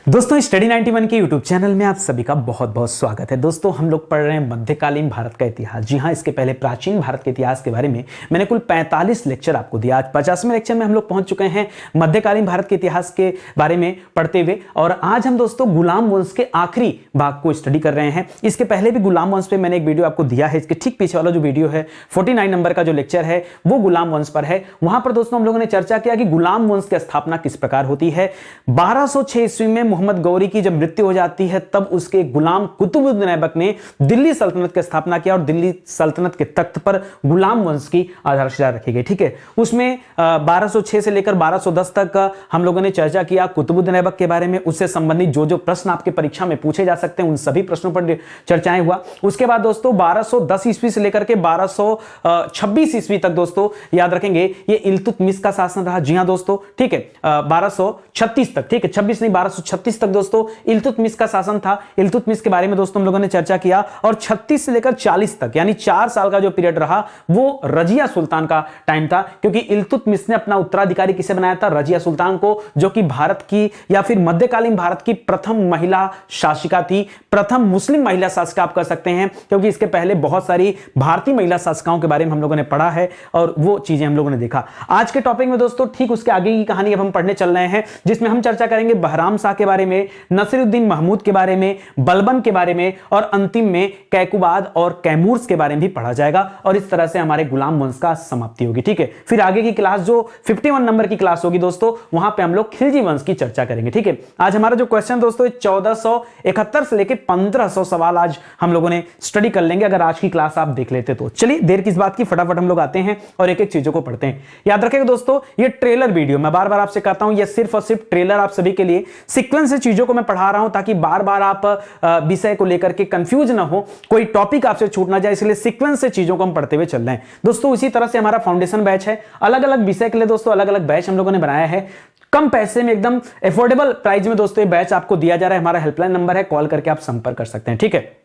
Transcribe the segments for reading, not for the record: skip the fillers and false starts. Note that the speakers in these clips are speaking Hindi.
दोस्तों स्टडी 91 के यूट्यूब चैनल में आप सभी का बहुत बहुत स्वागत है। दोस्तों हम लोग पढ़ रहे हैं मध्यकालीन भारत का इतिहास। जी हाँ, इसके पहले प्राचीन भारत के इतिहास के बारे में मैंने कुल 45 लेक्चर आपको दिया। आज 50वें लेक्चर में हम लोग पहुंच चुके हैं मध्यकालीन भारत के इतिहास के बारे में पढ़ते हुए, और आज हम दोस्तों गुलाम वंश के आखिरी भाग को स्टडी कर रहे हैं। इसके पहले भी गुलाम वंश पे मैंने एक वीडियो आपको दिया है। इसके ठीक पीछे वाला जो वीडियो है 49 नंबर का जो लेक्चर है वो गुलाम वंश पर है। वहां पर दोस्तों हम लोगों ने चर्चा किया कि गुलाम वंश की स्थापना किस प्रकार होती है। 1206 ईस्वी में मोहम्मद गौरी की जब मृत्यु हो जाती है तब उसके गुलाम कुतुबुद्दीन ऐबक ने दिल्ली सल्तनत की स्थापना किया और दिल्ली सल्तनत के तख्त पर गुलाम वंश की आधारशिला रखी गई। ठीक है, उसमें 1206 से लेकर 1210 तक हम लोगों ने चर्चा किया कुतुबुद्दीन ऐबक के बारे में। उससे संबंधित जो जो प्रश्न आपके परीक्षा में पूछे जा सकते हैं उन सभी प्रश्नों पर चर्चाएं हुआ। उसके बाद दोस्तों 1210 ईस्वी से लेकर के 1226 ईस्वी तक दोस्तों याद रखेंगे ये इल्तुतमिश का शासन रहा। जी हां दोस्तों, ठीक है, 1236 तक, ठीक है, 26 नहीं 1236 तक दोस्तों इल्तुतमिश का शासन था। इल्तुतमिश के बारे में दोस्तों हम लोगों ने चर्चा किया। और 36 से लेकर 40 तक यानी 4 साल का जो पीरियड रहा वो रजिया सुल्तान का टाइम था, क्योंकि इल्तुतमिश ने अपना उत्तराधिकारी किसे बनाया था? रजिया सुल्तान को, जो कि भारत की या फिर मध्यकालीन भारत की प्रथम महिला शासिका थी, प्रथम मुस्लिम महिला शासिका आप कह सकते हैं, क्योंकि इसके पहले बहुत सारी भारतीय महिला शासिकाओं के बारे में हम लोगों ने पढ़ा है और वो चीजें हम लोगों ने देखा। आज के टॉपिक में दोस्तों ठीक उसके आगे की कहानी अब हम पढ़ने चल रहे हैं, जिसमें हम चर्चा करेंगे बहराम शाह के बारे में, नसीरुद्दीन महमूद के बारे में, बलबन के बारे में, और अंतिम में कैकुबाद और कैमूर्स के बारे में भी पढ़ा जाएगा। और इस तरह से हमारे गुलाम वंश का समाप्ति होगी। ठीक है, फिर आगे की क्लास जो 51 नंबर की क्लास होगी दोस्तों, वहां पे हम लोग खिलजी वंश की चर्चा करेंगे। ठीक है, आज हमारा जो क्वेश्चन दोस्तों 1471 से लेकर 1500 सवाल आज हम लोगों ने स्टडी कर लेंगे, अगर आज की क्लास आप देख लेते तो। चलिए देर किस बात की, फटाफट हम लोग आते हैं और एक एक चीजों को पढ़ते हैं। याद रखिएगा दोस्तों, ये ट्रेलर वीडियो मैं बार बार आपसे कहता हूं, ये सिर्फ और सिर्फ ट्रेलर आप सभी के लिए, सीक्वेंस से चीजों को मैं पढ़ा रहा हूं ताकि बार बार आप विषय को लेकर के कंफ्यूज ना हो, कोई टॉपिक आपसे छूट ना जाए, इसलिए सीक्वेंस से चीजों को हम पढ़ते हुए चल रहे हैं दोस्तों। इसी तरह से हमारा फाउंडेशन बैच है, अलग अलग विषय के लिए दोस्तों अलग अलग बैच हम लोगों ने बनाया है। कम पैसे में एकदम अफोर्डेबल प्राइस में दोस्तों ये बैच आपको दिया जा रहा है। हमारा हेल्पलाइन नंबर है, कॉल करके आप संपर्क कर सकते हैं। ठीक है,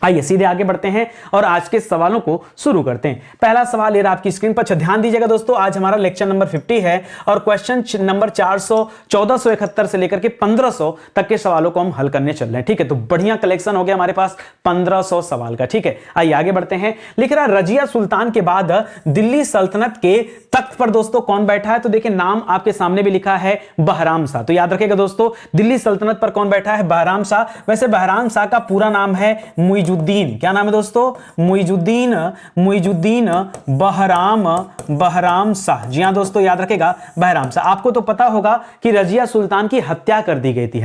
आइए सीधे आगे बढ़ते हैं और आज के सवालों को शुरू करते हैं। पहला सवाल ये आपकी स्क्रीन पर, ध्यान दीजिएगा दोस्तों, आज हमारा लेक्चर नंबर 50 है और क्वेश्चन नंबर 1471 से लेकर के 1500 तक के सवालों को हम हल करने चल रहे हैं। ठीक है, तो बढ़िया कलेक्शन हो गया हमारे पास 1500 सवाल का। ठीक है, आइए आगे बढ़ते हैं। लिख रहा रजिया सुल्तान के बाद दिल्ली सल्तनत के तख्त पर दोस्तों कौन बैठा है? तो देखिए नाम आपके सामने भी लिखा है बहराम शाह। तो याद रखिएगा दोस्तों, दिल्ली सल्तनत पर कौन बैठा है? बहराम शाह। वैसे बहराम शाह का पूरा नाम है मुइजुद्दीन, क्या नाम है दोस्तों? मुइजुद्दीन बहराम शाह। जी हां दोस्तों, याद रखेगा बहराम शाह। आपको तो पता होगा कि रजिया सुल्तान की हत्या कर दी गई थी,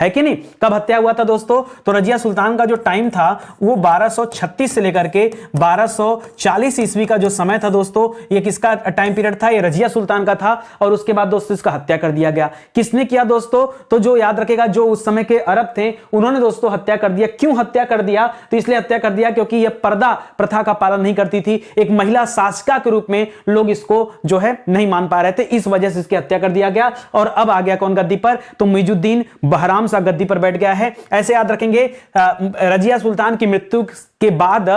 है कि नहीं? कब हत्या हुआ था दोस्तों? तो रजिया सुल्तान का जो टाइम था वो 1236 से लेकर के 1240 ईस्वी का जो समय था दोस्तों, ये किसका टाइम पीरियड था? ये रजिया सुल्तान का था। और उसके बाद दोस्तों इसका हत्या कर दिया गया। किसने किया दोस्तों? तो जो याद रखेगा, जो उस समय के अरब थे उन्होंने दोस्तों हत्या कर दिया। क्यों हत्या कर दिया? तो इसलिए हत्या कर दिया क्योंकि यह पर्दा प्रथा का पालन नहीं करती थी, एक महिला शासिका के रूप में लोग इसको जो है नहीं मान पा रहे थे, इस वजह से इसकी हत्या कर दिया गया। और अब आ गया कौन गद्दी पर? तो मुइजुद्दीन बहराम शाह गद्दी पर बैठ गया है। ऐसे याद रखेंगे, रजिया सुल्तान की मृत्यु के बाद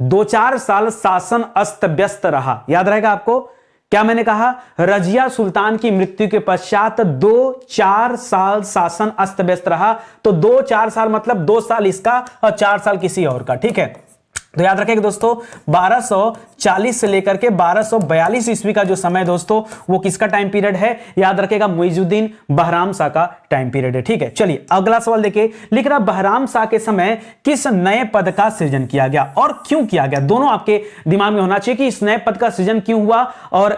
2-4 साल शासन अस्त व्यस्त रहा। याद रहेगा आपको, क्या मैंने कहा? रजिया सुल्तान की मृत्यु के पश्चात 2-4 साल शासन अस्त व्यस्त रहा। तो 2-4 साल मतलब 2 साल इसका और 4 साल किसी और का। ठीक है, तो याद रखेंगे दोस्तों 1240 से लेकर के 1242 ईस्वी का जो समय दोस्तों वो किसका टाइम पीरियड है? याद रखेगा मुइजुद्दीन बहराम शाह का टाइम पीरियड है। ठीक है, चलिए अगला सवाल देखिए। लिख रहा बहराम शाह के समय किस नए पद का सृजन किया गया और क्यों किया गया? दोनों आपके दिमाग में होना चाहिए कि इस नए पद का सृजन क्यों हुआ और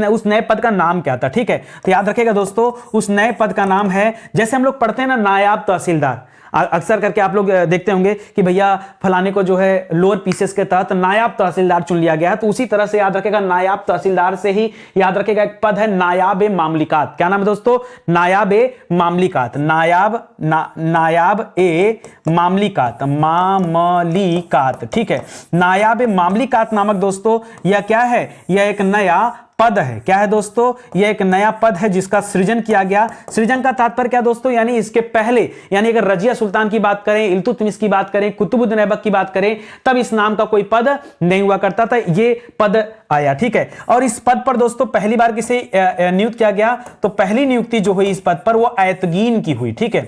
उस नए पद का नाम क्या था। ठीक है, तो याद रखेगा दोस्तों उस नए पद का नाम है, जैसे हम लोग पढ़ते हैं ना, नायाब तहसीलदार। अक्सर करके आप लोग देखते होंगे कि भैया फलाने को जो है लोअर पीसेस के तहत नायाब तहसीलदार चुन लिया गया है। तो उसी तरह से याद रखेगा नायाब तहसीलदार से ही याद रखेगा एक पद है नायाब ए मामलिकात। क्या नाम है दोस्तों? नायाब ए मामलिकात। नायाब ए मामलिकात। ठीक है, नायाब ए मामलिकात नामक दोस्तों यह क्या है? यह एक नया पद है। क्या है दोस्तों? यह एक नया पद है जिसका सृजन किया गया। सृजन का तात्पर्य क्या दोस्तों? यानी इसके पहले, यानी अगर रजिया सुल्तान की बात करें, इल्तुतमिश की बात करें, कुतुबुद्दीन ऐबक की बात करें, तब इस नाम का कोई पद नहीं हुआ करता था, ये पद आया। ठीक है, और इस पद पर दोस्तों पहली बार किसे नियुक्त किया गया? तो पहली नियुक्ति जो हुई इस पद पर वो ऐतगीन की हुई। ठीक है,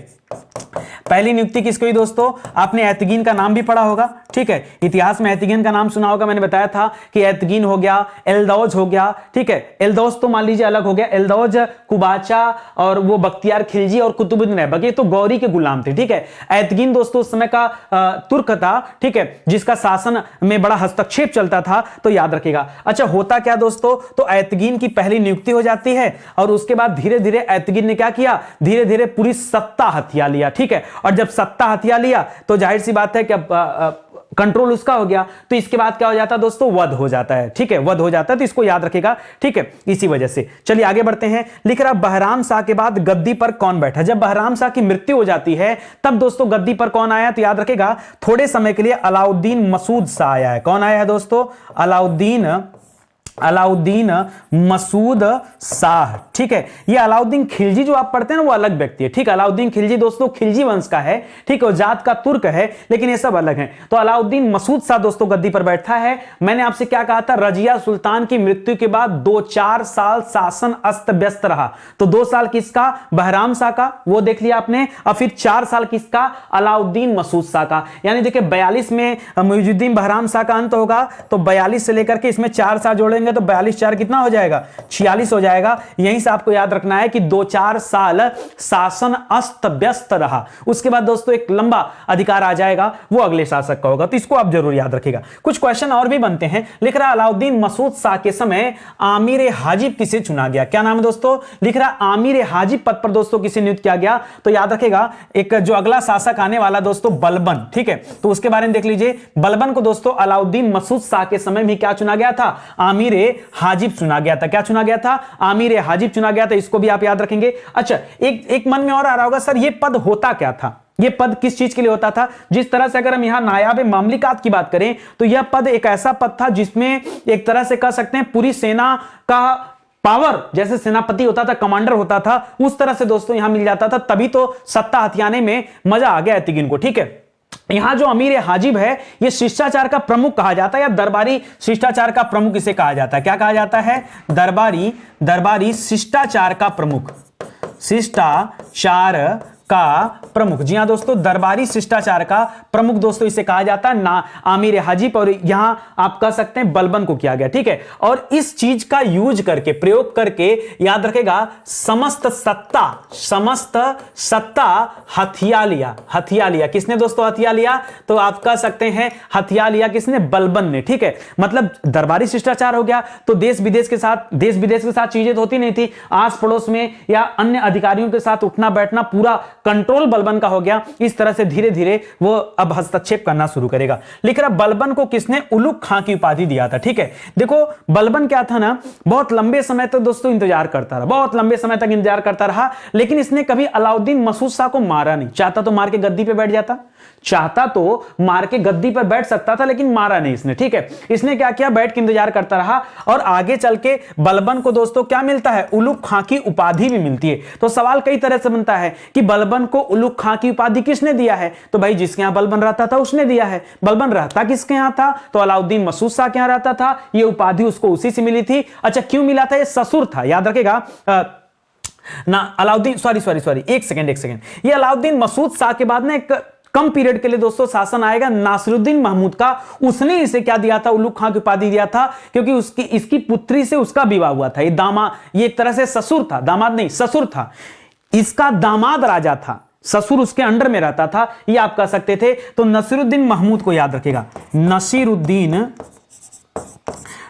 पहली नियुक्ति किसकी हुई दोस्तों? आपने ऐतगीन का नाम भी पढ़ा होगा। ठीक है, इतिहास में ऐतगीन का नाम सुना होगा। मैंने बताया था कि ऐतगीन हो गया, एल्दौज हो गया। ठीक है, एल्दौज तो मान लीजिए अलग हो गया। एल्दौज कुबाचा और वो बख्तियार खिलजी और कुतुबुद्दीन ऐबक, ये तो गौरी के गुलाम थे। ठीक है, ऐतगीन दोस्तों उस समय का तुर्क था। ठीक है, जिसका शासन में बड़ा हस्तक्षेप चलता था, तो याद रखिएगा। अच्छा, होता क्या दोस्तों? तो ऐतगीन की पहली नियुक्ति हो जाती है और उसके बाद धीरे धीरे ऐतगीन ने क्या किया? धीरे धीरे पूरी सत्ता हथिया लिया। ठीक है, और जब सत्ता हथिया लिया तो जाहिर सी बात है कि अब कंट्रोल उसका हो गया, तो इसके बाद क्या हो जाता है दोस्तों? वध हो जाता है। ठीक है, वध हो जाता है, तो इसको याद रखिएगा। ठीक है, इसी वजह से चलिए आगे बढ़ते हैं। लिख रहा बहराम शाह के बाद गद्दी पर कौन बैठा? जब बहराम शाह की मृत्यु हो जाती है तब दोस्तों गद्दी पर कौन आया? तो याद रखिएगा थोड़े समय के लिए अलाउद्दीन मसूद शाह आया है। कौन आया है दोस्तों? अलाउद्दीन मसूद शाह। ठीक है, ये अलाउद्दीन खिलजी जो आप पढ़ते हैं ना, वो अलग व्यक्ति है। ठीक है, अलाउद्दीन खिलजी दोस्तों खिलजी वंश का है। ठीक है, वो जात का तुर्क है, लेकिन ये सब अलग है। तो अलाउद्दीन मसूद शाह दोस्तों गद्दी पर बैठा है। मैंने आपसे क्या कहा था? रजिया सुल्तान की मृत्यु के बाद 2-4 साल शासन अस्त व्यस्त रहा। तो 2 साल किसका? बहराम शाह का, वो देख लिया आपने, और फिर 4 साल किसका? अलाउद्दीन मसूद शाह का। यानी देखिए 42 में मुइजुद्दीन बहराम शाह का अंत होगा, तो 42 से लेकर के इसमें 4 साल जोड़ेंगे तो 42 4 कितना हो जाएगा? 46 हो जाएगा। यहीं से आपको याद रखना है कि 2-4 साल शासन अस्त व्यस्त रहा। उसके बाद दोस्तों एक लंबा अधिकार आ जाएगा, वो अगले शासक का होगा। तो इसको आप जरूर याद रखिएगा। कुछ क्वेश्चन और भी बनते हैं। लिख रहा अलाउद्दीन मसूद शाह के समय आमिर हाजिब किसे चुना गया? क्या नाम है दोस्तों? लिख रहा आमिर हाजिब पद पर दोस्तों किसे नियुक्त किया गया? तो याद रखिएगा एक जो अगला शासक आने वाला दोस्तों बलबन। ठीक है, तो उसके बारे में देख लीजिए। बलबन को दोस्तों अलाउद्दीन मसूद शाह के समय में क्या चुना गया था? आमिर हाजिब चुना गया था। क्या चुना गया था? आमिर हाजिब चुना गया था। इसको भी आप याद रखेंगे। अच्छा, एक मन में और आ रहा होगा, सर ये पद होता क्या था? ये पद किस चीज के लिए होता था? जिस तरह से अगर हम यहां नायाब मामलिकात की बात करें तो यह पद एक ऐसा पद था जिसमें एक तरह से कह सकते हैं पूरी सेना का पावर, जैसे सेनापति होता था, कमांडर होता था, उस तरह से दोस्तों यहां मिल जाता था। तभी तो सत्ता हथियाने में मजा आ गया ऐतगीन को। ठीक है, यहां जो अमीर हाजिब है ये शिष्टाचार का प्रमुख कहा जाता है, या दरबारी शिष्टाचार का प्रमुख इसे कहा जाता है। क्या कहा जाता है? दरबारी शिष्टाचार का प्रमुख। शिष्टाचार का प्रमुख, जी हां दोस्तों, दरबारी शिष्टाचार का प्रमुख दोस्तों इसे कहा जाता है ना आमिर हाजिब, और यहां आप कह सकते हैं बलबन को किया गया। ठीक है, और इस चीज का यूज करके, प्रयोग करके याद रखेगा समस्त सत्ता हथिया लिया। किसने दोस्तों हथिया लिया? तो आप कह सकते हैं हथिया लिया किसने? बलबन ने। ठीक है, मतलब दरबारी शिष्टाचार हो गया तो देश विदेश के साथ चीजें तो होती नहीं थी, आस पड़ोस में या अन्य अधिकारियों के साथ उठना बैठना पूरा कंट्रोल बलबन का हो गया। इस तरह से धीरे धीरे वो अब हस्तक्षेप करना शुरू करेगा। लिख रहा बलबन को किसने उलुग खां की उपाधि दिया था? ठीक है, देखो बलबन क्या था ना, बहुत लंबे समय तक दोस्तों इंतजार करता रहा, बहुत लंबे समय तक इंतजार करता रहा, लेकिन इसने कभी अलाउद्दीन मसूद शाह को मारा नहीं। चाहता तो मार के गद्दी पे बैठ जाता, चाहता तो मार के गद्दी पर बैठ सकता था, लेकिन मारा नहीं इसने। ठीक है, इसने क्या किया? बैठ के इंतजार करता रहा, और आगे चल के बलबन को दोस्तों क्या मिलता है? उलुग खां की उपाधि भी मिलती है। तो सवाल कई तरह से बनता है कि बलबन को उलुग खां की उपाधि किसने दिया है? तो भाई जिसके यहां बलबन रहता था उसने दिया है। बलबन रहता किसके यहां था? तो अलाउद्दीन मसूद शाह के यहां रहता था, यह उपाधि उसको उसी से मिली थी। अच्छा, क्यों मिला था? यह ससुर था, याद रखेगा ना। अलाउद्दीन सॉरी, एक सेकेंड, ये अलाउद्दीन मसूद शाह के बाद ना एक कम पीरियड के लिए दोस्तों शासन आएगा नासिरुद्दीन महमूद का। उसने इसे क्या दिया था? उलुग खां की उपाधि दिया था, क्योंकि इसकी पुत्री से उसका विवाह हुआ था। ये एक तरह से ससुर था, दामाद नहीं, ससुर था। इसका दामाद राजा था, ससुर उसके अंडर में रहता था, ये आप कह सकते थे। तो नसीरुद्दीन महमूद को याद रखेगा,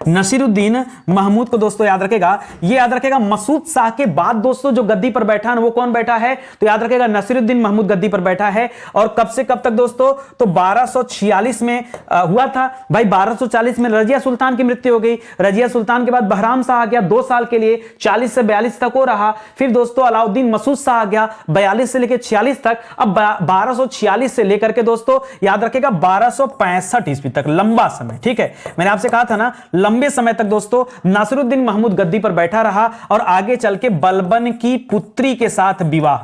नसीरुद्दीन महमूद को दोस्तों याद रखेगा। ये याद रखेगा मसूद शाह के बाद दोस्तों जो गद्दी पर बैठा है वो कौन बैठा है? तो याद रखेगा नसीरुद्दीन महमूद गद्दी पर बैठा है। और कब से कब तक दोस्तों? तो 1246 में हुआ था भाई। 1240 में रजिया सुल्तान की मृत्यु हो गई। रजिया सुल्तान के बाद बहराम शाह आ गया 2 साल के लिए, 40 से 42 तक हो रहा। फिर दोस्तों अलाउद्दीन मसूद शाह आ गया 42 से लेकर 46 तक। अब 1246 से लेकर के दोस्तों याद रखेगा 1265 ईस्वी तक, लंबा समय। ठीक है, मैंने आपसे कहा था ना लंबे समय तक दोस्तों नासिरुद्दीन महमूद गद्दी पर बैठा रहा और आगे चल के बलबन की पुत्री के साथ विवाह,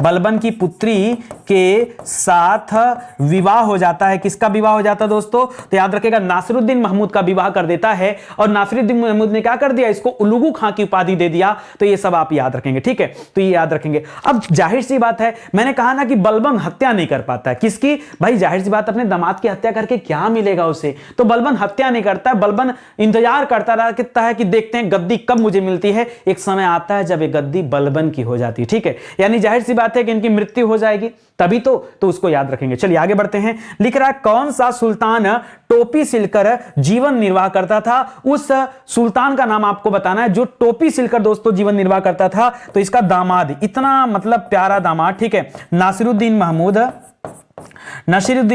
बलबन की पुत्री के साथ विवाह हो जाता है। किसका विवाह हो जाता है दोस्तों? तो याद रखिएगा नासिरुद्दीन महमूद का विवाह कर देता है और नासिरुद्दीन महमूद ने क्या कर दिया? इसको उलुगु खां की उपाधि दे दिया। तो ये सब आप याद रखेंगे, ठीक है? तो ये याद रखेंगे। अब जाहिर सी बात है, मैंने कहा ना कि बलबन हत्या नहीं कर पाता है। किसकी? भाई जाहिर सी बात, अपने दामाद की हत्या करके क्या मिलेगा उसे? तो बलबन हत्या नहीं करता है, बलबन इंतजार करता रहता है कि देखते हैं गद्दी कब मुझे मिलती है। एक समय आता है जब ये गद्दी बलबन की हो जाती है, ठीक है? यानी जाहिर सी बात है कि इनकी मृत्यु हो जाएगी, तभी तो उसको याद रखेंगे। चलिए आगे बढ़ते हैं। लिख रहा है कौन सा सुल्तान टोपी सिलकर जीवन निर्वाह करता था? उस सुल्तान का नाम आपको बताना है जो टोपी सिलकर दोस्तों जीवन निर्वाह करता था। तो इसका दामाद, इतना मतलब प्यारा दामाद, ठीक है, नासिरुद्दीन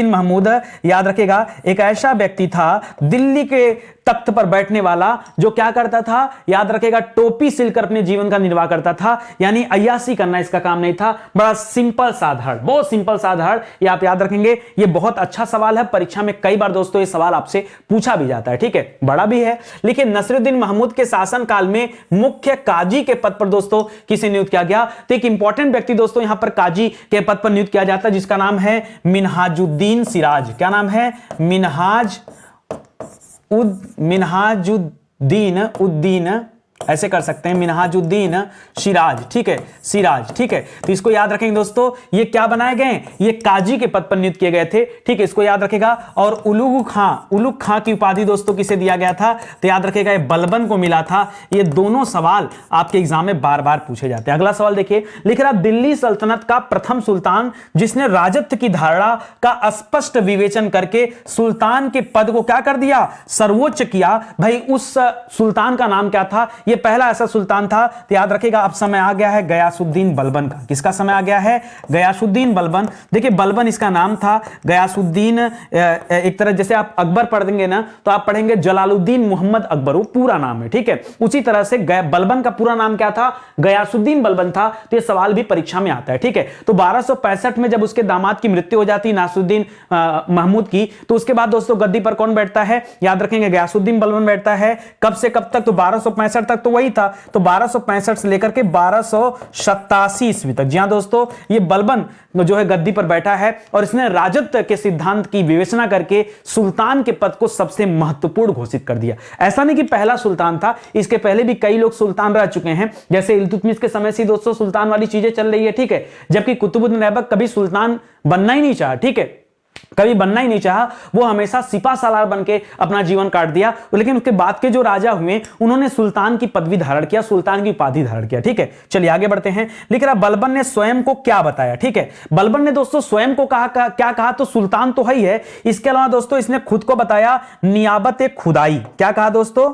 महमूद याद रखेगा, एक ऐसा व्यक्ति था दिल्ली के तख्त पर बैठने वाला जो क्या करता था? याद रखेगा, टोपी सिलकर अपने जीवन का निर्वाह करता था। यानी अय्यासी करना इसका काम नहीं था, बड़ा सिंपल साधारण, बहुत सिंपल साधारण। ये आप याद रखेंगे। ये बहुत अच्छा सवाल है, परीक्षा में कई बार दोस्तों ये सवाल आपसे पूछा भी जाता है, ठीक है? बड़ा भी है। लेकिन नसीरुद्दीन महमूद के शासन काल में मुख्य काजी के पद पर दोस्तों किसे नियुक्त किया गया? तो एक इंपॉर्टेंट व्यक्ति दोस्तों यहां पर काजी के पद पर नियुक्त किया जाता है जिसका नाम है मिन्हाजुद्दीन सिराज। क्या नाम है? मिन्हाजुद्दीन, ऐसे कर सकते हैं, मिन्हाजुद्दीन सिराज, ठीक है, सिराज, ठीक है? तो इसको याद रखेंगे दोस्तों। ये क्या बनाए गए? ये काजी के पद पर नियुक्त किए गए थे, ठीक है? इसको याद रखेगा। और उलुग खां की उपाधि दोस्तों किसे दिया गया था? तो याद रखेगा ये बलबन को मिला था। ये दोनों सवाल आपके एग्जाम में बार बार पूछे जाते हैं। अगला सवाल देखिए, लिख रहा दिल्ली सल्तनत का प्रथम सुल्तान जिसने राजत्व की धारणा का स्पष्ट विवेचन करके सुल्तान के पद को क्या कर दिया? सर्वोच्च किया। भाई उस सुल्तान का नाम क्या था? ये पहला ऐसा सुल्तान था। तो याद रखिएगा, अब समय आ गया है गयासुद्दीन बलबन का। किसका समय आ गया है? गयासुद्दीन बलबन। देखिए बलबन इसका नाम था, गयासुद्दीन एक तरह जैसे आप अकबर पढ़ देंगे ना तो आप पढ़ेंगे जलालुद्दीन मोहम्मद अकबर, वो पूरा नाम है, ठीक है? उसी तरह से बलबन का पूरा नाम क्या था? गयासुद्दीन बलबन था। तो ये सवाल भी परीक्षा में आता है, ठीक है? तो 1265 में जब उसके दामाद की मृत्यु हो जाती नासिरुद्दीन महमूद की, तो उसके बाद दोस्तों गद्दी पर कौन बैठता है? याद रखेंगे गयासुद्दीन बलबन बैठता है। कब से कब तक? तो 1265 तक तो वही था। तो 1265 से लेकर के 1287 ईस्वी तक। जी हां दोस्तों, ये बलबन जो है गद्दी पर बैठा है और इसने राजत्व के सिद्धांत की विवेचना करके सुल्तान के पद को सबसे महत्वपूर्ण घोषित कर दिया। ऐसा नहीं कि पहला सुल्तान था, इसके पहले भी कई लोग सुल्तान रह चुके हैं। जैसे इल्तुतमिश के समय से दोस्तों सुल्तान वाली चीजें चल रही है, ठीक है? जबकि कुतुबुद्दीन ऐबक कभी सुल्तान बनना ही नहीं चाहा, ठीक है? कभी बनना ही नहीं चाहा, वो हमेशा सिपा सालार बन के अपना जीवन काट दिया। लेकिन उसके बाद के जो राजा हुए उन्होंने सुल्तान की पदवी धारण किया, सुल्तान की उपाधि धारण किया, ठीक है? चलिए आगे बढ़ते हैं। लिख रहा बलबन ने स्वयं को क्या बताया, ठीक है? बलबन ने दोस्तों स्वयं को क्या कहा? तो सुल्तान तो है ही है, इसके अलावा दोस्तों इसने खुद को बताया नियाबत खुदाई। क्या कहा दोस्तों?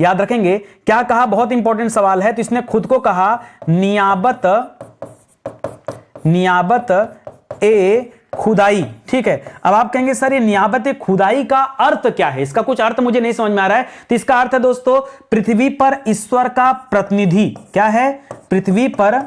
याद रखेंगे क्या कहा? बहुत इंपॉर्टेंट सवाल है। तो इसने खुद को कहा नियाबत ए खुदाई, ठीक है? अब आप कहेंगे सर ये नियाबत खुदाई का अर्थ क्या है? इसका कुछ अर्थ मुझे नहीं समझ में आ रहा है। तो इसका अर्थ है दोस्तों पृथ्वी पर ईश्वर का प्रतिनिधि। क्या है? पृथ्वी पर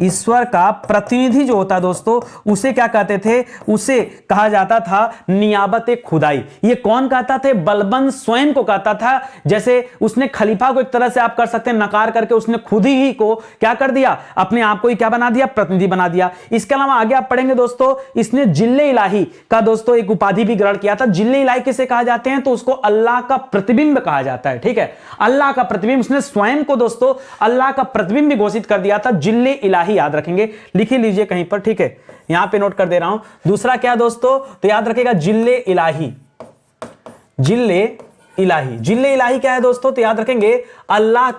ईश्वर का प्रतिनिधि जो होता है दोस्तों उसे क्या कहते थे? उसे कहा जाता था नियाबत खुदाई। ये कौन कहता थे? बलबन स्वयं को कहता था। जैसे उसने खलीफा को एक तरह से आप कर सकते हैं नकार करके उसने खुद ही को क्या कर दिया? अपने आप को ही क्या बना दिया? प्रतिनिधि बना दिया। इसके अलावा आगे आप पढ़ेंगे दोस्तों, इसने जिल्ले इलाही का दोस्तों एक उपाधि भी ग्रहण किया था। जिल्ले इलाही किसे कहा जाते हैं? तो उसको अल्लाह का प्रतिबिंब कहा जाता है, ठीक है? अल्लाह का प्रतिबिंब। उसने स्वयं को दोस्तों अल्लाह का प्रतिबिंब भी घोषित कर दिया था। जिल्ले इलाही याद रखेंगे, लिख ही लीजिए कहीं पर, ठीक है? यहां पे नोट कर दे रहा हूं। दूसरा क्या दोस्तों? तो याद रखेगा जिल्ले इलाही। जिल्ले इलाही क्या है दोस्तों? तो याद रखेंगे अल्लाह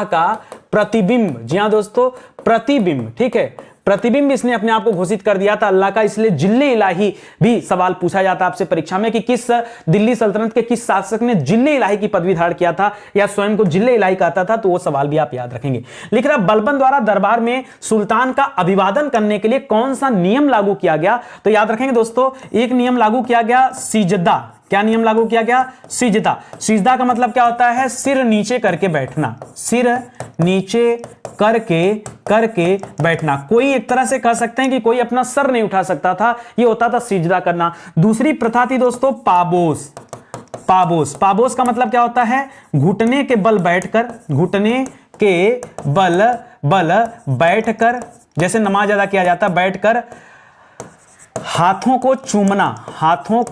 का प्रतिबिंब। जी हां दोस्तों, प्रतिबिंब, ठीक है? प्रतिबिंब इसने अपने आप को घोषित कर दिया था अल्लाह का। इसलिए जिल्ले इलाही भी सवाल पूछा जाता है आपसे परीक्षा में कि किस दिल्ली सल्तनत के किस शासक ने जिल्ले इलाही की पदवी धारण किया था या स्वयं को जिल्ले इलाही कहता था। तो वो सवाल भी आप याद रखेंगे। लिख रहा बलबन द्वारा दरबार में सुल्तान का अभिवादन करने के लिए कौन सा नियम लागू किया गया? तो याद रखेंगे दोस्तों एक नियम लागू किया गया सिजदा। क्या नियम लागू किया गया? सिजदा। सिजदा का मतलब क्या होता है? सिर नीचे करके बैठना, सिर नीचे करके बैठना। कोई एक तरह से कह सकते हैं कि कोई अपना सर नहीं उठा सकता था, ये होता था सिजदा करना। दूसरी प्रथा थी दोस्तों पाबोस। पाबोस, पाबोस का मतलब क्या होता है? घुटने के बल बैठकर, घुटने के बल बैठकर, जैसे नमाज अदा किया जाता, बैठकर हाथों को चूमना, हाथों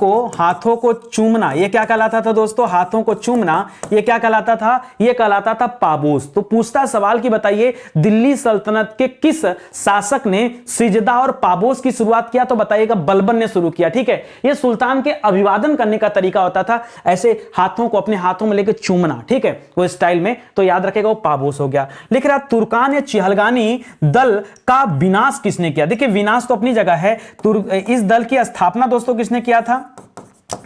को चूमना, ये क्या कहलाता था दोस्तों? हाथों को चूमना, ये क्या कहलाता था? ये कहलाता था पाबोस। तो पूछता सवाल कि बताइए दिल्ली सल्तनत के किस शासक ने सिजदा और पाबोस की शुरुआत किया? तो बताइएगा बलबन ने शुरू किया। ठीक है, ये सुल्तान के अभिवादन करने का तरीका होता था, ऐसे हाथों को अपने हाथों में लेकर चूमना, ठीक है, वो स्टाइल में। तो याद रखेगा वो पाबोस हो गया। लिख रहा तुर्कान या चिहलगानी दल का विनाश किसने किया? देखिए विनाश तो अपनी जगह है, इस दल की स्थापना दोस्तों किसने किया था?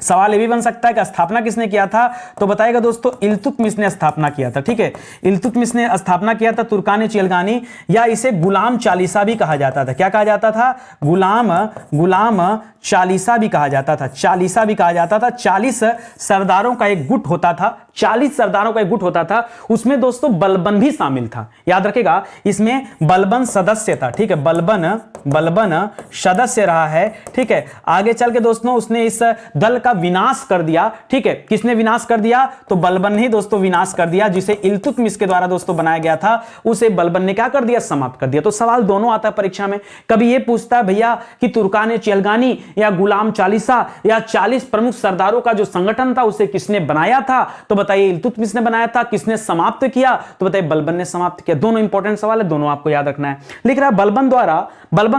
सवाल ये भी बन सकता है कि स्थापना किसने किया था? तो बताएगा दोस्तों इल्तुतमिश ने स्थापना किया था। ठीक है, इल्तुतमिश ने स्थापना किया था तुर्कान चिहलगानी, या इसे गुलाम चालीसा भी कहा जाता था। क्या कहा जाता था? गुलाम चालीसा भी कहा जाता था, चालीसा भी कहा जाता था। 40 सरदारों का एक गुट होता था, 40 सरदारों का एक गुट होता था, उसमें दोस्तों बलबन भी शामिल था। याद रखेगा इसमें बलबन सदस्य था। ठीक है, बलबन सदस्य रहा है। ठीक है, आगे चल के दोस्तों उसने इस दल का विनाश कर दिया। ठीक है, किसने विनाश कर दिया? तो बलबन ने ही दोस्तों विनाश कर दिया, जिसे इल्तुतमिश के द्वारा दोस्तों बनाया गया था, उसे बलबन ने क्या कर दिया? समाप्त कर दिया। तो सवाल दोनों आता है परीक्षा में। कभी यह पूछता है भैया कि तुर्कान चिहलगानी या गुलाम चालीसा या 40 प्रमुख सरदारों का जो संगठन था उसे किसने बनाया था? तो बताइए इल्तुतमिश ने बनाया था। किसने समाप्त किया? तो बताइए बलबन ने समाप्त किया। दोनों इंपॉर्टेंट सवाल है, दोनों आपको याद रखना है। लिख रहा है बलबन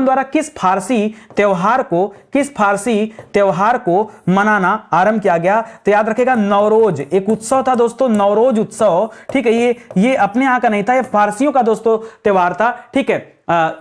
द्वारा किस फारसी त्योहार को मनाना आरंभ किया गया? तो याद रखेगा नवरोज, एक उत्सव था दोस्तों, नवरोज उत्सव। ठीक है, ये अपने यहां का नहीं था, ये फारसियों का दोस्तों त्योहार था। ठीक है,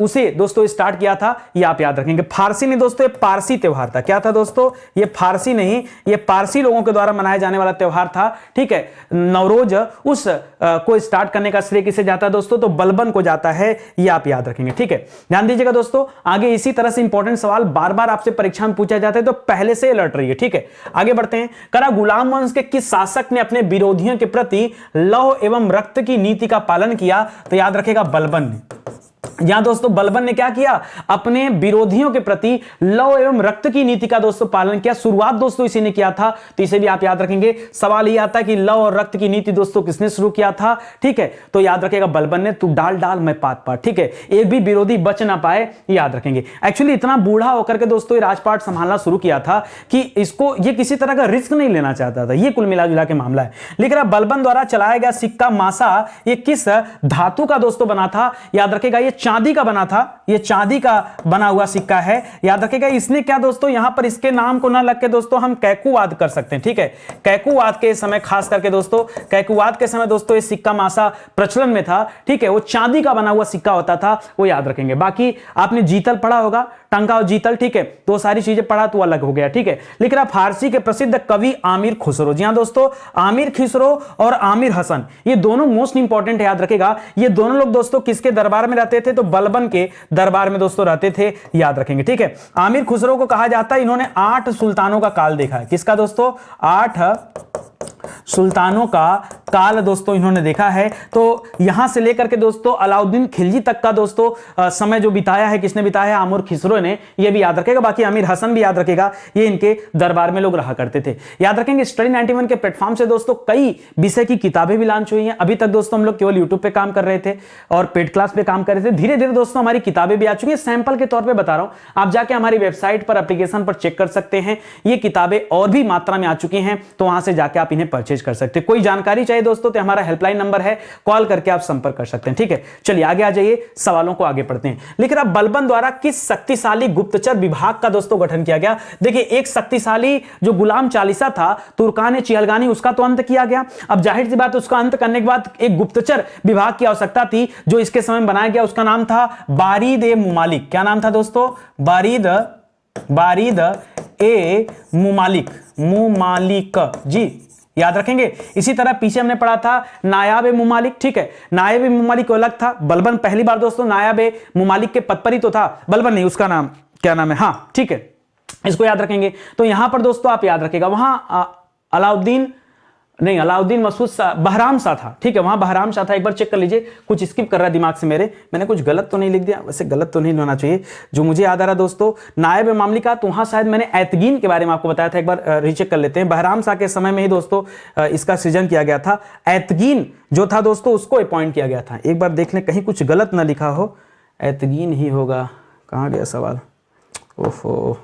उसे दोस्तों स्टार्ट किया था, ये आप याद रखेंगे। फारसी नहीं दोस्तों, ये पारसी त्योहार था। क्या था दोस्तों? ये फारसी नहीं, ये पारसी लोगों के द्वारा मनाया जाने वाला त्योहार था। ठीक है, नवरोज उस को स्टार्ट करने का श्रेय किसे जाता है दोस्तों? तो बलबन को जाता है, ये आप याद रखेंगे। ठीक है, ध्यान दीजिएगा दोस्तों, आगे इसी तरह से इंपॉर्टेंट सवाल बार बार आपसे परीक्षा में पूछा जाता है, तो पहले से अलर्ट रहिए। ठीक है, आगे बढ़ते हैं। करा गुलाम वंश के किस शासक ने अपने विरोधियों के प्रति लौह एवं रक्त की नीति का पालन किया? तो याद रखेगा बलबन ने। यहां दोस्तों बलबन ने क्या किया? अपने विरोधियों के प्रति लौह एवं रक्त की नीति का दोस्तों पालन किया। शुरुआत दोस्तों इसी ने किया था, तो इसे भी आप याद रखेंगे। सवाल ये आता है कि लौह और रक्त की नीति दोस्तों किसने शुरू किया था? ठीक है, तो याद रखेगा बलबन ने। तू डाल डाल मैं पात पात। ठीक है, एक भी विरोधी बच ना पाए, याद रखेंगे। एक्चुअली इतना बूढ़ा होकर के दोस्तों ये राजपाट संभालना शुरू किया था कि इसको ये किसी तरह का रिस्क नहीं लेना चाहता था। ये कुल मिला जुला के मामला है। लिख रहा बलबन द्वारा चलाया गया सिक्का मासा, ये किस धातु का दोस्तों बना था? याद रखेगा ये चांदी का बना था, ये चांदी का बना हुआ सिक्का है। याद रखेगा इसने क्या दोस्तों, यहां पर इसके नाम को ना लग के दोस्तों हम कैकुवाद कर सकते हैं। ठीक है, कैकुवाद के समय, खास करके दोस्तों कैकुवाद के समय दोस्तों ये सिक्का मासा प्रचलन में था। ठीक है, वो चांदी का बना हुआ सिक्का होता था, वो याद रखेंगे। बाकी आपने जीतल पढ़ा होगा, टंका और जीतल। ठीक है, तो सारी चीजें पढ़ा तो अलग हो गया। ठीक है, लिख रहा फारसी के प्रसिद्ध कवि आमिर खुसरो। जी हां दोस्तों, आमिर खुसरो और आमिर हसन, ये दोनों मोस्ट इंपॉर्टेंट है, याद रखेगा। ये दोनों लोग दोस्तों किसके दरबार में रहते थे? तो बलबन के दरबार में दोस्तों रहते थे, याद रखेंगे। ठीक है, आमिर खुसरो को कहा जाता है इन्होंने 8 सुल्तानों का काल देखा है। किसका दोस्तों? 8 सुल्तानों का काल दोस्तों इन्होंने देखा है। तो यहां से लेकर के दोस्तों अलाउद्दीन खिलजी तक का दोस्तों समय जो बिताया है, किसने बिताया है? आमिर खुसरो ने, ये भी याद रखेगा। बाकी आमिर हसन भी याद रखेगा, ये इनके दरबार में लोग रहा करते थे, याद रखेंगे। स्टडी 91 के प्लेटफॉर्म से दोस्तों कई विषय की किताबें भी लॉन्च हुई हैं। अभी तक दोस्तों हम लोग केवल यूट्यूब पे काम कर रहे थे और पेड क्लास पे काम कर रहे थे। धीरे धीरे दोस्तों हमारी किताबें भी आ चुकी हैं। सैंपल के तौर पर बता रहा हूं, आप जाके हमारी वेबसाइट पर, एप्लीकेशन पर चेक कर सकते हैं। ये किताबें और भी मात्रा में आ चुकी हैं, तो वहां से जाके आप इन्हें परचेज कर सकते हैं। कोई जानकारी चाहिए दोस्तों तो हमारा हेल्पलाइन नंबर है, कॉल करके आप संपर्क कर सकते हैं। ठीक है, चलिए आगे आ जाइए, सवालों को आगे पढ़ते हैं। लिख रहा बलबन द्वारा किस शक्तिशाली गुप्तचर विभाग का दोस्तों गठन किया गया? देखिए एक शक्तिशाली जो गुलाम चालीसा था तुर्कान चिहलगानी, उसका तो अंत किया गया। अब जाहिर सी बात, उसका अंत करने के बाद एक गुप्तचर विभाग की आवश्यकता थी, जो इसके समय बनाया गया। उसका नाम था बारीद ए मुमालिक। क्या नाम था दोस्तों? बारीद ए मुमालिक जी, याद रखेंगे। इसी तरह पीछे हमने पढ़ा था नायाब ए मुमालिक। ठीक है, नायाब ए मुमालिक अलग था। बलबन पहली बार दोस्तों नायाब ए मुमालिक के पद पर ही तो था, बलबन नहीं, उसका नाम क्या नाम है? हाँ ठीक है, इसको याद रखेंगे। तो यहां पर दोस्तों आप याद रखेगा वहां अलाउद्दीन मसूद शाह, बहराम शाह था, ठीक है, वहां बहराम शाह था। एक बार चेक कर लीजिए, कुछ स्किप कर रहा है दिमाग से मेरे, मैंने कुछ गलत तो नहीं लिख दिया, वैसे गलत तो नहीं होना चाहिए। जो मुझे याद आ रहा दोस्तों, नायब मामलिका, तो वहां शायद मैंने ऐतगीन के बारे में आपको बताया था, एक बार रीचेक कर लेते हैं। बहराम शाह के समय में ही दोस्तों इसका सृजन किया गया था। ऐतगीन जो था दोस्तों उसको अपॉइंट किया गया था। एक बार देख लें कहीं कुछ गलत ना लिखा हो, ऐतगीन ही होगा। कहां गया सवाल, ओफो,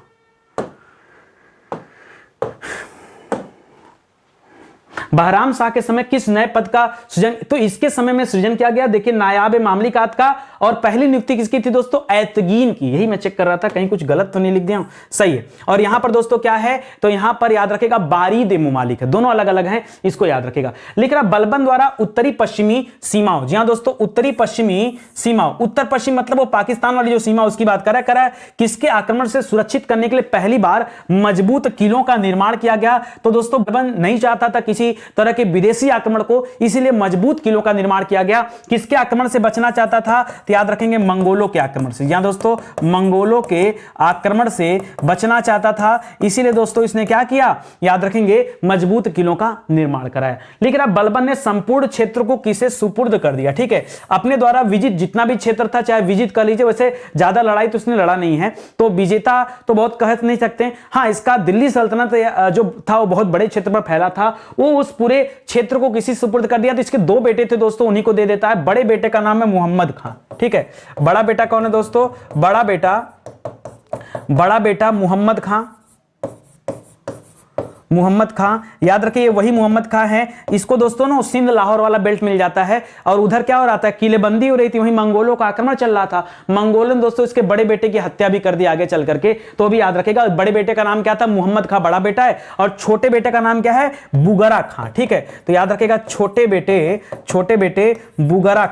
बहराम शाह के समय किस नए पद का सृजन, तो इसके समय में सृजन किया गया, देखिए नायाब मामलिकात का, और पहली नियुक्ति किसकी थी दोस्तों, ऐतगीन की। यही मैं चेक कर रहा था कहीं कुछ गलत तो नहीं लिख दिया, सही है। और यहां पर दोस्तों क्या है, तो यहां पर याद रखेगा बारीद मुमालिक है, दोनों अलग अलग हैं, इसको याद रखेगा। लिख रहा बलबन द्वारा उत्तरी पश्चिमी सीमाओं, जी हां दोस्तों, उत्तरी पश्चिमी सीमाओं, उत्तर पश्चिम मतलब वो पाकिस्तान वाली जो सीमा उसकी बात कर रहा है, किसके आक्रमण से सुरक्षित करने के लिए पहली बार मजबूत किलों का निर्माण किया गया। तो दोस्तों बलबन नहीं चाहता था किसी तरह के विदेशी आक्रमण को, इसीलिए मजबूत किलों का निर्माण किया गया। किसके आक्रमण से बचना चाहता था, तो याद रखेंगे मंगोलों के आक्रमण से। यहां दोस्तों मंगोलों के आक्रमण से बचना चाहता था, इसीलिए दोस्तों इसने क्या किया, याद रखेंगे मजबूत किलों का निर्माण कराया। लेकिन अब बलबन ने संपूर्ण क्षेत्र को किसे सुपुर्द कर दिया, ठीक है, अपने द्वारा विजित जितना भी क्षेत्र था, चाहे विजित कर लीजिए, वैसे ज्यादा लड़ाई तो उसने लड़ा नहीं है, तो विजेता तो बहुत कह नहीं सकते। हाँ, इसका दिल्ली सल्तनत जो था वो बहुत बड़े क्षेत्र पर फैला था, वो उस पूरे क्षेत्र को किसी सुपुर्द कर दिया। तो इसके दो बेटे थे दोस्तों, उन्हीं को दे देता है। बड़े बेटे का नाम है मुहम्मद खां, ठीक है, बड़ा बेटा कौन है दोस्तों, बड़ा बेटा मुहम्मद खां, मुहम्मद खां, याद रखिए वही मुहम्मद खां है। इसको दोस्तों ना सिंध लाहौर वाला बेल्ट मिल जाता है, और उधर क्या हो रहा था, किलेबंदी हो रही थी, वहीं मंगोलों का आक्रमण चल रहा था। मंगोलों ने दोस्तों इसके बड़े बेटे की हत्या भी कर दी आगे चल करके, तो भी याद रखेगा बड़े बेटे का नाम क्या था, मुहम्मद खां बड़ा बेटा है, और छोटे बेटे का नाम क्या है, बुगरा खां, ठीक है। तो याद रखेगा छोटे बेटे बुगरा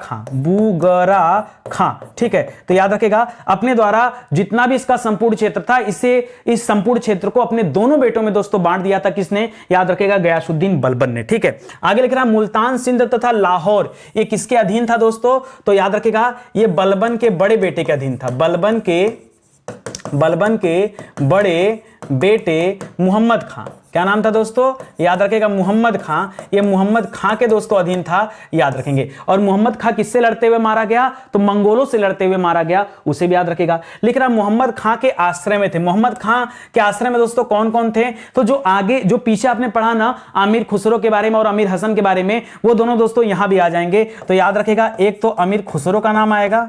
खां, ठीक है। तो याद रखेगा अपने द्वारा जितना भी इसका संपूर्ण क्षेत्र था, इस संपूर्ण क्षेत्र को अपने दोनों बेटों में दोस्तों बांट दिया था। किसने, याद रखेगा गयासुद्दीन बलबन ने, ठीक है। आगे लिख रहा मुल्तान, सिंध तथा लाहौर, ये किसके अधीन था दोस्तों, तो याद रखेगा ये बलबन के बड़े बेटे के अधीन था, बलबन के बड़े बेटे मुहम्मद खां। क्या नाम था दोस्तों, याद रखेगा मुहम्मद खां। ये मुहम्मद खां के दोस्तों अधीन था, याद रखेंगे। और मुहम्मद खां किससे लड़ते हुए मारा गया, तो मंगोलों से लड़ते हुए मारा गया, उसे भी याद रखेगा। लिख रहा मुहम्मद खां के आश्रय में थे। मुहम्मद खां के आश्रय में दोस्तों कौन कौन थे, तो जो पीछे आपने पढ़ा ना अमीर खुसरो के बारे में और अमीर हसन के बारे में, वो दोनों दोस्तों यहां भी आ जाएंगे। तो याद रखेगा एक तो अमीर खुसरो का नाम आएगा,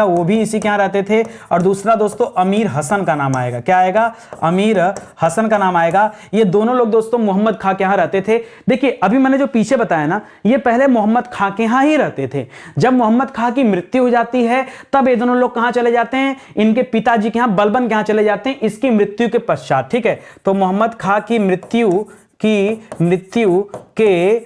वो भी इसी के यहां रहते थे। और दूसरा दोस्तों अमीर हसन का नाम आएगा, क्या आएगा, अमीर हसन का नाम आएगा। ये दोनों लोग दोस्तों मोहम्मद खां के यहां रहते थे। देखिए अभी मैंने जो पीछे बताया ना, ये पहले मोहम्मद खां के यहां ही रहते थे। जब मोहम्मद खां की मृत्यु हो जाती है, तब ये दोनों लोग कहां चले जाते हैं, इनके पिताजी के यहां बलबन के यहां चले जाते हैं, इसकी मृत्यु के पश्चात, ठीक है। तो मोहम्मद खां की मृत्यु के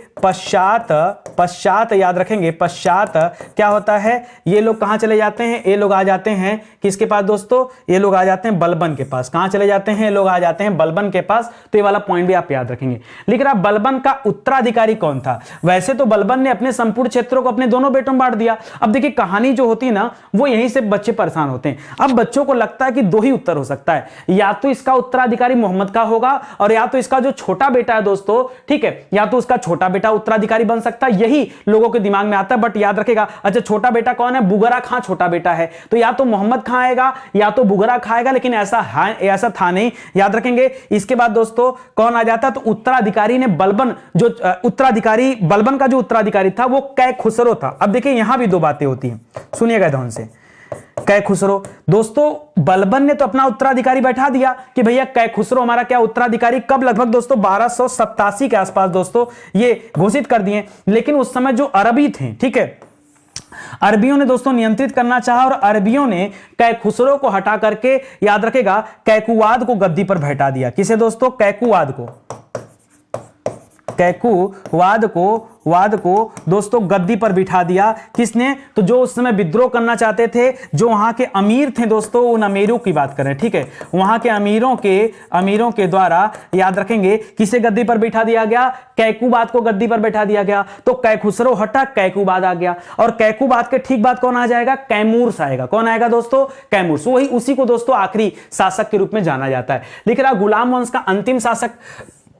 पश्चात याद रखेंगे, पश्चात क्या होता है, ये लोग कहां चले जाते हैं, ये लोग आ जाते हैं किसके पास दोस्तों, ये लोग आ जाते हैं बलबन के पास। कहां चले जाते हैं, ये लोग आ जाते हैं बलबन के पास। तो ये वाला पॉइंट भी आप याद रखेंगे। लिख रहा बलबन का उत्तराधिकारी कौन था। वैसे तो बलबन ने अपने संपूर्ण क्षेत्रों को अपने दोनों बेटों में बांट दिया। अब देखिए कहानी जो होती है ना, वो यहीं से बच्चे परेशान होते हैं। अब बच्चों को लगता है कि दो ही उत्तर हो सकता है, या तो इसका उत्तराधिकारी मोहम्मद का होगा, और या तो इसका जो छोटा बेटा है दोस्तों, ठीक है, या तो उसका छोटा बेटा उत्तराधिकारी बन सकता है। यही लोगों के दिमाग में आता है। बट याद रखेगा, अच्छा छोटा बेटा कौन है, बुगरा खां छोटा बेटा है। तो या तो मोहम्मद खां आएगा या तो बुगरा खां आएगा, लेकिन ऐसा था नहीं, याद रखेंगे। इसके बाद दोस्तों कौन आ जाता, तो उत्तराधिकारी ने बलबन का जो उत्तराधिकारी था वो कै खुसरो था। अब देखिए यहां भी दो बातें होती हैं, सुनिएगा ध्यान से। कै खुसरो, दोस्तों बलबन ने तो अपना उत्तराधिकारी बैठा दिया कि भैया कै खुसरो हमारा क्या उत्तराधिकारी, कब लगभग दोस्तों 1287 के आसपास दोस्तों ये घोषित कर दिए। लेकिन उस समय जो अरबी थे, ठीक है, अरबियों ने दोस्तों नियंत्रित करना चाहा, और अरबियों ने कै खुसरो को हटा करके याद रखेगा कैकुवाद को गद्दी पर बैठा दिया। किसे दोस्तों, कैकुवाद को। कैकुवाद को दोस्तों गद्दी पर बिठा दिया। किसने? तो जो उस समय विद्रोह करना चाहते थे, जो वहां के अमीर थे दोस्तों, उन अमीरों की बात करें, ठीक है, वहां के अमीरों के द्वारा, याद रखेंगे, किसे गद्दी पर बिठा दिया गया? कैकुबाद को गद्दी पर बैठा दिया गया। तो कैखुसरो हटा, कैकुबाद आ गया, और कैकुबाद के ठीक बाद कौन आ जाएगा? कैमूर्स आएगा। कौन आएगा दोस्तों? कैमूर्स। वही उसी को दोस्तों आखिरी शासक के रूप में जाना जाता है। लिख रहा गुलाम वंश का अंतिम शासक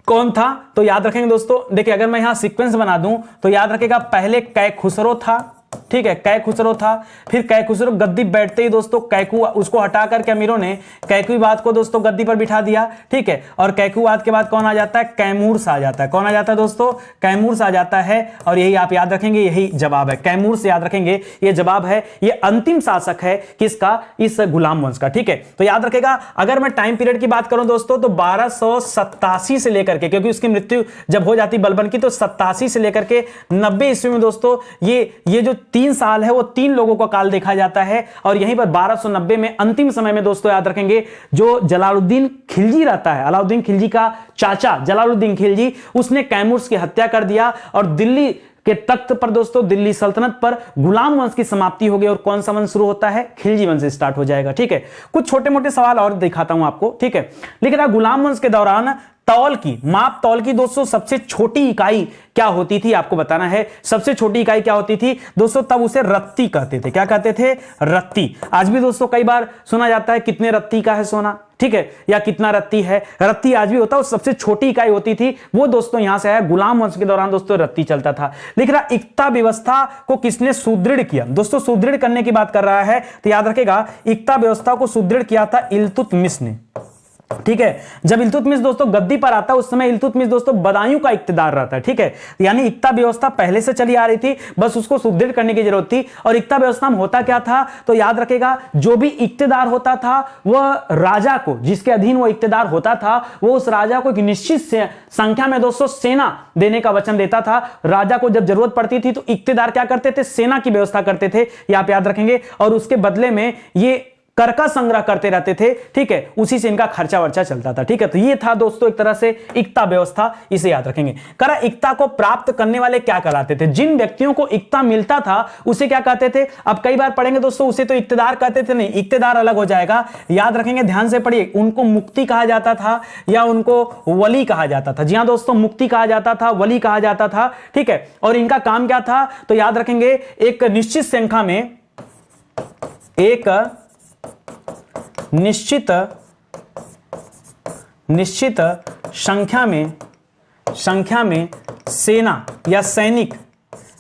कौन था? तो याद रखेंगे दोस्तों, देखिए अगर मैं यहां सीक्वेंस बना दूं तो याद रखेगा, पहले कैखुसरो था, ठीक है, कैखुसरो था, फिर कैखुसरो गद्दी बैठते ही दोस्तों कैकु उसको हटा करके अमीरों ने कैकुबाद को दोस्तों गद्दी पर बिठा दिया, ठीक है, और कैकुबाद के बाद कौन आ जाता है? कैमूर्स आ जाता है। कौन आ जाता है दोस्तों? कैमूर्स आ जाता है, और यही आप याद रखेंगे, यही जवाब है। कैमूर्स याद रखेंगे, ये जवाब है, ये अंतिम शासक है किसका? इस गुलाम वंश का, ठीक है। तो याद रखेगा, अगर मैं टाइम पीरियड की बात करूं दोस्तों, तो 1287 से लेकर के, क्योंकि उसकी मृत्यु जब हो जाती बलबन की, तो 87 से लेकर के 90 ईस्वी में दोस्तों ये जो 3 साल है, वो 3 लोगों का काल देखा जाता है। और यहीं पर 1290 में अंतिम समय में दोस्तों याद रखेंगे, जो जलालुद्दीन खिलजी रहता है, अलाउद्दीन खिलजी का चाचा जलालुद्दीन खिलजी, उसने कैमूर्स की हत्या कर दिया, और दिल्ली के तख्त पर दोस्तों, दिल्ली सल्तनत पर गुलाम वंश की समाप्ति हो गई, और कौन सा वंश शुरू होता है? खिलजी वंश स्टार्ट हो जाएगा, ठीक है। कुछ छोटे मोटे सवाल और दिखाता हूं आपको, ठीक है। लिख रहा गुलाम वंश के दौरान माप तौल की दोस्तों सबसे छोटी इकाई क्या होती थी? आपको बताना है सबसे छोटी इकाई क्या होती थी दोस्तों। तब उसे रत्ती कहते थे। क्या कहते थे? रत्ती। आज भी दोस्तों कई बार सुना जाता है कितने रत्ती का है सोना, ठीक है, या कितना रत्ती है। रत्ती आज भी होता है, सबसे छोटी इकाई होती थी वो दोस्तों यहां से आया। गुलाम वंश के दौरान दोस्तों रत्ती चलता था। लिख रहा इक्ता व्यवस्था को किसने सुदृढ़ किया? दोस्तों सुदृढ़ करने की बात कर रहा है, तो याद रखेगा इक्ता व्यवस्था को सुदृढ़ किया था इल्तुतमिश ने, ठीक है। जब इल्तुतमिश दोस्तों गद्दी पर आता है, उस समय इल्तुतमिश दोस्तों बदायूं का इक्तदार रहता है, ठीक है। यानी इक्ता व्यवस्था पहले से चली आ रही थी, बस उसको सुदृढ़ करने की जरूरत थी। और इक्ता व्यवस्था में होता क्या था? तो याद रखेगा, जो भी इक्तदार होता था वह राजा को, जिसके अधीन वो इक्तदार होता था, वो उस राजा को एक निश्चित संख्या में दोस्तों सेना देने का वचन देता था। राजा को जब जरूरत पड़ती थी तो इक्तदार क्या करते थे? सेना की व्यवस्था करते थे, ये आप याद रखेंगे। और उसके बदले में ये कर का संग्रह करते रहते थे, ठीक है, उसी से इनका खर्चा वर्चा चलता था, ठीक है। तो ये था दोस्तों एक तरह से इक्ता व्यवस्था, इसे याद रखेंगे। करा इक्ता को प्राप्त करने वाले क्या कहलाते थे? जिन व्यक्तियों को इक्ता मिलता था उसे क्या कहते थे? अब कई बार पढ़ेंगे दोस्तों, उसे तो इक्तदार कहते थे, नहीं, इक्तदार अलग हो जाएगा, याद रखेंगे, ध्यान से पढ़िए। उनको मुक्ति कहा जाता था या उनको वली कहा जाता था। जी हां दोस्तों, मुक्ति कहा जाता था, वली कहा जाता था, ठीक है। और इनका काम क्या था? तो याद रखेंगे, एक निश्चित संख्या में, एक निश्चित संख्या में सेना या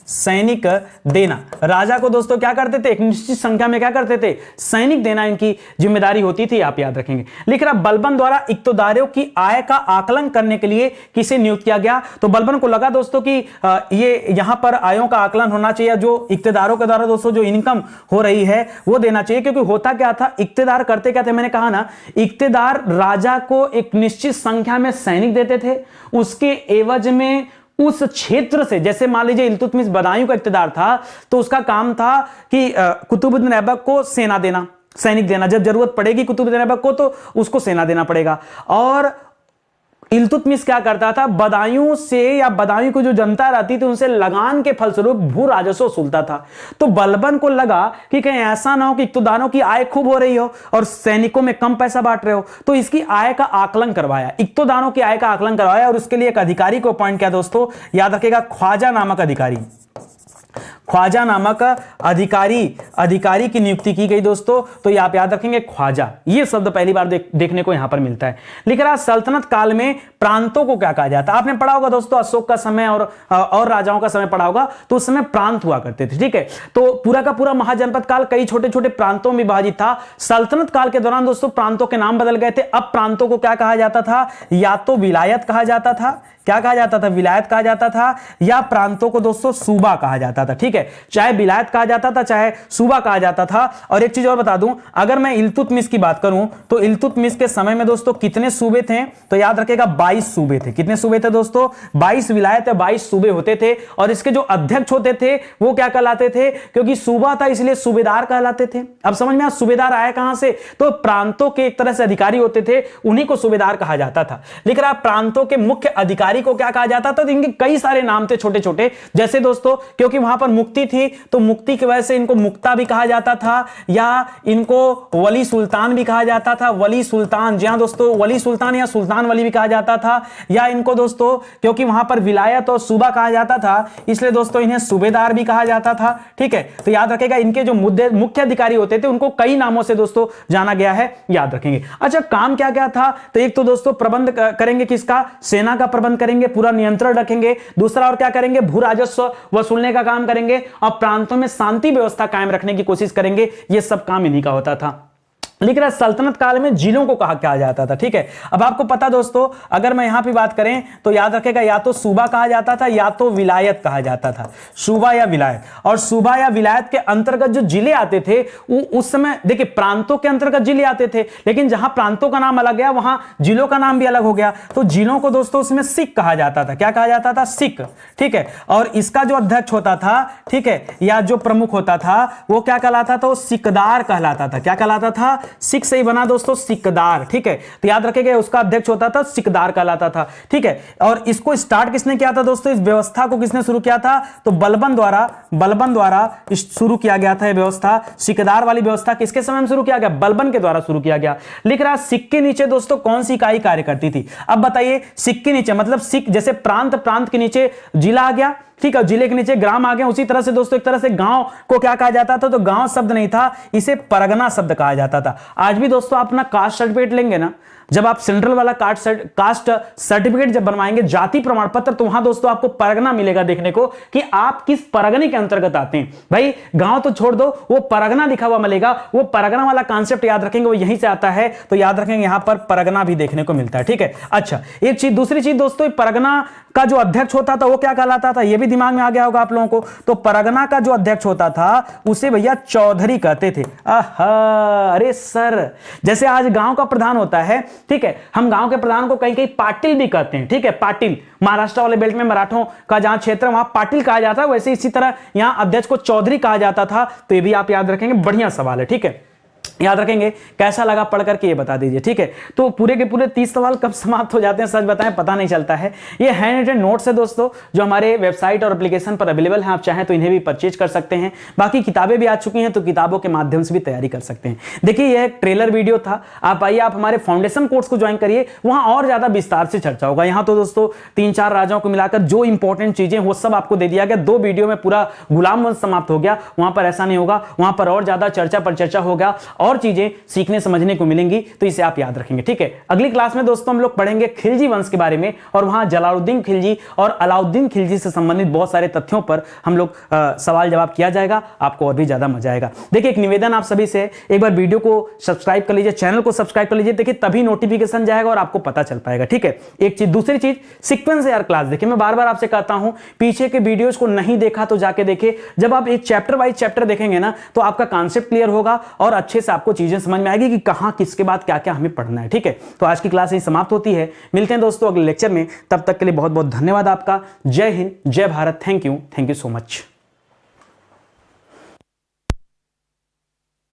सैनिक देना। राजा को दोस्तों क्या करते थे? एक निश्चित संख्या में क्या करते थे? सैनिक देना इनकी जिम्मेदारी होती थी, आप याद रखेंगे। लिख रहा बलबन द्वारा इक्तदारों की आय का आकलन करने के लिए किसे नियुक्त किया गया? तो बलबन को लगा दोस्तों कि ये यहां पर आयों का आकलन होना चाहिए, जो इक्तदारों के द्वारा दोस्तों जो इनकम हो रही है वो देना चाहिए। क्योंकि होता क्या था, इक्तदार करते क्या थे? मैंने कहा ना, इक्तदार राजा को एक निश्चित संख्या में सैनिक देते थे, उसके एवज में उस क्षेत्र से, जैसे मान लीजिए इल्तुतमिश बदायूं का इक्तदार था, तो उसका काम था कि कुतुबुद्दीन ऐबक को सेना देना, सैनिक देना। जब जरूरत पड़ेगी कुतुबुद्दीन ऐबक को तो उसको सेना देना पड़ेगा। और इल्तुतमिश क्या करता था? बदायूं से या बदायूं की जो जनता रहती थी उनसे लगान के फलस्वरूप भू राजस्व वसूलता था। तो बलबन को लगा कि कहीं ऐसा ना हो कि इक्तदारों की आय खूब हो रही हो और सैनिकों में कम पैसा बांट रहे हो, तो इसकी आय का आकलन करवाया, इक्तदारों की आय का आकलन करवाया। और उसके लिए एक अधिकारी को अपॉइंट किया दोस्तों, याद रखेगा, ख्वाजा नामक अधिकारी, ख्वाजा नामक अधिकारी की नियुक्ति की गई दोस्तों। तो ये आप याद रखेंगे, ख्वाजा, ये शब्द पहली बार देखने को यहां पर मिलता है। लिख रहा सल्तनत काल में प्रांतों को क्या कहा जाता है? आपने पढ़ा होगा दोस्तों, अशोक का समय और राजाओं का समय पढ़ा होगा, तो उस समय प्रांत हुआ करते थे, ठीक है। तो पूरा का पूरा महाजनपद काल कई छोटे छोटे प्रांतों में विभाजित था। सल्तनत काल के दौरान दोस्तों प्रांतों के नाम बदल गए थे। अब प्रांतों को क्या कहा जाता था? या तो विलायत कहा जाता था, क्या कहा जाता था? विलायत कहा जाता था, या प्रांतों को दोस्तों सूबा कहा जाता था, ठीक है। चाहे विलायत कहा जाता था, चाहे सूबा कहा जाता था। और एक चीज और बता दूं, अगर मैं इल्तुतमिश की बात करूं तो इल्तुतमिश के समय में दोस्तों कितने सूबे थे? तो याद रखेगा 22 सूबे थे। कितने सूबे थे दोस्तों? 22 विलायत या 22 सूबे होते थे। और इसके जो अध्यक्ष होते थे वो क्या कहलाते थे? क्योंकि सूबा था इसलिए सूबेदार कहलाते थे। अब समझ में आया सूबेदार आया कहां से? तो प्रांतों के एक तरह से अधिकारी होते थे, उन्हीं को सूबेदार कहा जाता था। लिख रहा प्रांतों के मुख्य अधिकारी अधिकारी को क्या कहा जाता था? तो इनके कई सारे नाम थे छोटे छोटे, जैसे दोस्तों क्योंकि वहां पर मुक्ति थी तो मुक्ति की वजह से इनको मुक्ता भी कहा जाता था, या इनको वली सुल्तान भी कहा जाता था, वली सुल्तान, जी हां दोस्तों, वली सुल्तान या सुल्तान वली भी कहा जाता था, या इनको दोस्तों क्योंकि वहां पर विलायत और सूबा कहा जाता था इसलिए दोस्तों इन्हें सूबेदार भी कहा जाता था। ठीक है, तो याद रखेगा इनके जो मुख्य अधिकारी होते थे उनको कई नामों से दोस्तों जाना गया है, याद रखेंगे। अच्छा, काम क्या क्या था? तो एक तो दोस्तों प्रबंध करेंगे किसका? सेना का प्रबंध करेंगे, पूरा नियंत्रण रखेंगे। दूसरा और क्या करेंगे? भू राजस्व वसूलने का काम करेंगे और प्रांतों में शांति व्यवस्था कायम रखने की कोशिश करेंगे। यह सब काम इन्हीं का होता था। लिख रहा सल्तनत काल में जिलों को कहा जाता था। ठीक है, अब आपको पता दोस्तों, अगर मैं यहां पे बात करें तो याद रखेगा या तो सूबा कहा जाता था या तो विलायत कहा जाता था, सूबा या विलायत। और सूबा या विलायत के अंतर्गत जो जिले आते थे उस समय देखिए प्रांतों के अंतर्गत जिले आते थे, लेकिन जहां प्रांतों का नाम अलग गया वहां जिलों का नाम भी अलग हो गया। तो जिलों को दोस्तों उसमें सिख कहा जाता था। क्या कहा जाता था? सिख। ठीक है, और इसका जो अध्यक्ष होता था, ठीक है, या जो प्रमुख होता था वो क्या कहलाता था? वो सिकदार कहलाता था। क्या कहलाता था? सिख से ही बना दोस्तों सिकदार। ठीक है, तो याद रखेगा उसका अध्यक्ष होता था सिकदार कहलाता था। ठीक है, और इसको स्टार्ट किसने किया था दोस्तों? इस व्यवस्था को किसने शुरू किया था? तो बलबन द्वारा शुरू किया गया था। यह व्यवस्था, सिकदार वाली व्यवस्था किसके समय में शुरू किया गया? बलबन के द्वारा शुरू किया गया। लिख रहा सिख के नीचे दोस्तों कौन सी इकाई कार्य करती थी? अब बताइए, सिख के नीचे मतलब सिख जैसे प्रांत के नीचे जिला आ गया, ठीक है, जिले के नीचे ग्राम आ गया। उसी तरह से दोस्तों एक तरह से गांव को क्या कहा जाता था? तो गांव शब्द नहीं था, इसे परगना शब्द कहा जाता था। आज भी दोस्तों आप अपना कास्ट सर्टिफिकेट लेंगे ना, जब आप सेंट्रल वाला कास्ट सर्टिफिकेट जब बनवाएंगे, जाति प्रमाण पत्र, तो वहां दोस्तों आपको परगना मिलेगा देखने को कि आप किस परगने के अंतर्गत आते हैं। भाई गांव तो छोड़ दो, वो परगना लिखा हुआ मिलेगा। वो परगना वाला कॉन्सेप्ट याद रखेंगे, वो यहीं से आता है। तो याद रखेंगे यहां पर परगना भी देखने को मिलता है। ठीक है, अच्छा एक चीज, दूसरी चीज दोस्तों, परगना का जो अध्यक्ष होता था वो क्या कहलाता था? ये भी दिमाग में आ गया होगा आप लोगों को। तो परगना का जो अध्यक्ष होता था उसे भैया चौधरी कहते थे। अरे सर, जैसे आज गांव का प्रधान होता है, ठीक है, हम गांव के प्रधान को कहीं कहीं पाटिल भी कहते हैं। ठीक है, पाटिल, महाराष्ट्र वाले बेल्ट में मराठों का जहां क्षेत्र वहां पाटिल कहा जाता है, वैसे इसी तरह यहां अध्यक्ष को चौधरी कहा जाता था। तो ये भी आप याद रखेंगे, बढ़िया सवाल है। ठीक है, याद रखेंगे। कैसा लगा पढ़ करके ये बता दीजिए। ठीक है, तो पूरे के पूरे 30 सवाल कब समाप्त हो जाते हैं सच बताएं, पता नहीं चलता है। ये हैंड रिटन नोट्स है दोस्तों, जो हमारे वेबसाइट और एप्लीकेशन पर अवेलेबल हैं। आप चाहें तो इन्हें भी परचेज कर सकते हैं। बाकी किताबें भी आ चुकी हैं, तो किताबों के माध्यम से भी तैयारी कर सकते हैं। देखिए यह एक ट्रेलर वीडियो था। आप आइए, आप हमारे फाउंडेशन कोर्स को ज्वाइन करिए, वहां और ज्यादा विस्तार से चर्चा होगा। यहाँ तो दोस्तों 3-4 राजाओं को मिलाकर जो इंपॉर्टेंट चीजें वो सब आपको दे दिया गया। 2 वीडियो में पूरा गुलाम वंश समाप्त हो गया। वहां पर ऐसा नहीं होगा, वहां पर और ज्यादा चर्चा पर चर्चा होगा और चीजें सीखने समझने को मिलेंगी। तो इसे आप याद रखेंगे। ठीक है, अगली क्लास में दोस्तों हम लोग पढ़ेंगे खिलजी वंश के बारे में, और वहां जलालुद्दीन खिलजी और अलाउद्दीन खिलजी से संबंधित बहुत सारे तथ्यों पर हम लोग सवाल जवाब किया जाएगा। आपको और भी ज्यादा मजा आएगा। देखिए एक निवेदन आप सभी से, एक बार वीडियो को सब्सक्राइब कर लीजिए, चैनल को सब्सक्राइब कर लीजिए। देखिए तभी नोटिफिकेशन जाएगा और आपको पता चल पाएगा। ठीक है, एक चीज। दूसरी चीज, सीक्वेंस यार क्लास देखिए, मैं बार बार आपसे कहता हूं, पीछे के वीडियोस को नहीं देखा तो जाके देखे। जब आप एक चैप्टर वाइज चैप्टर देखेंगे ना, तो आपका कॉन्सेप्ट क्लियर होगा और अच्छे से आपको चीजें समझ में आएगी कि कहां किसके बाद क्या क्या हमें पढ़ना है। ठीक है, तो आज की क्लास यही समाप्त होती है। मिलते हैं दोस्तों अगले लेक्चर में, तब तक के लिए बहुत बहुत धन्यवाद आपका। जय हिंद, जय Bharat. Thank you so much.